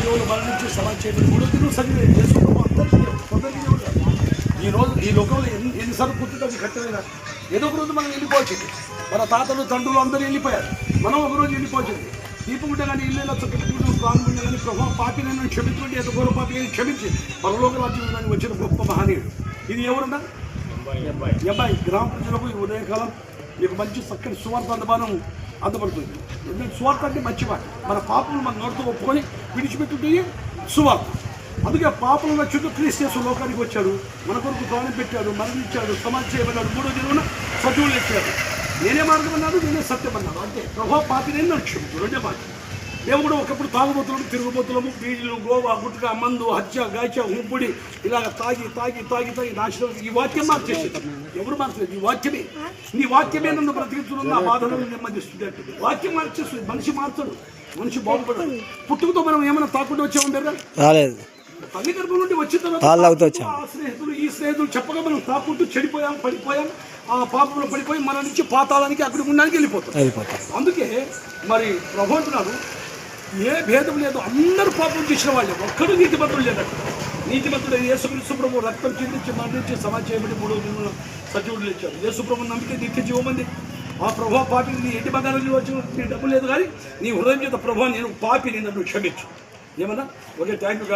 శిలువలో మరణించి సమాధి చేయబడి మూడో దినం సజీవుడు చేసుకుంటాము. అందరికీ ఈరోజు ఈ లోకంలో ఎన్నిసార్లు పుట్టుక కట్టలేదా? ఏదో ఒక రోజు మనం వెళ్ళిపోవచ్చింది. మన తాతలు తండ్రులు అందరూ వెళ్ళిపోయారు, మనం ఒకరోజు వెళ్ళిపోవచ్చింది. దీపం ఉంటే కానీ ఇల్లు పెట్టుకుంటాం, ప్రాణం ఉంటే కానీ ప్రభావం పాపి నేను క్షమించుకుంటే ఎంత గొప్ప పాపి కానీ క్షమించి పరలోక రాజ్యం వచ్చిన గొప్ప మహనీయుడు. ఇది ఎవరున్నా అబ్బాయి గ్రామ ప్రజలకు ఈ ఉదయకాలం మీకు మంచి చక్కని సువార్త అందబడుతుంది. ఎందుకంటే సువార్త అంటే మంచి మాట. మన పాపలు మన నోటితో ఒప్పుకొని విడిచిపెట్టుంటే సువార్త. అందుకే పాపలు నచ్చుతూ క్రీస్తు లోకానికి వచ్చాడు, మన కొరకు ప్రాణం పెట్టాడు, మరణించాడు, సమాధి చేయబడ్డాడు, మూడో దినమున సజీవులు ఇచ్చాడు. నేనే మార్గం అన్నాడు, నేనే సత్యం అన్నాడు. అంటే ప్రభావ పాపి నేను నడుచుకుంటు రెండే మాట. మేము కూడా ఒకప్పుడు తాగుబోతులము, తిరుగుబోతులము, బీజులు, గోవా, గుట్క, మందు, హత్య, గాచ, ఉంపుడి ఇలాగ తాగి తాగి తాగి తాగి నాశనం. ఈ వాక్యం మార్చేసేది ఎవరు మార్చలేదు. ఈ వాక్యమే, నీ వాక్యమే నన్ను బ్రతికించడం, నా బాధలను నెమ్మదిస్తుంది అంటే వాక్యం మార్చేస్తుంది. మనిషి మార్చడు, మనిషి బాగుపడదు. పుట్టుకతో మనం ఏమైనా తాకుండా వచ్చామంటారా? రాలేదు. తల్లి గర్భం నుండి వచ్చిన తర్వాత ఆ స్నేహితులు ఈ స్నేహితులు చెప్పగా మనం తాకుంటూ చెడిపోయాం, పడిపోయాం, ఆ పాపంలో పడిపోయి మన నుంచి పాతాళానికి అక్కడికి ఉండడానికి వెళ్ళిపోతాం. అందుకే మరి ప్రభు అంటున్నాడు, ఏ భేదం లేదు, అందరూ పాపం చేసిన వాళ్ళే, ఒక్కడు నీతిమంతుడు లేదట. నీతిమంతుడు యేసుక్రీస్తు ప్రభు రక్తం చిందించి మరణించి సమాధి చేయబడి మూడో దిన సజీవుడు ఇచ్చాడు. యేసు ప్రభు నమ్మితే నిత్య జీవమంది. ఆ ప్రభు పాపి నీ ఎట్టి బంగారం వచ్చి నీ డబ్బు లేదు కానీ నీ హృదయం చేత ప్రభు నేను పాపిని నన్ను క్షమించు. ఏమన్నా ఓకే, థ్యాంక్ యూ.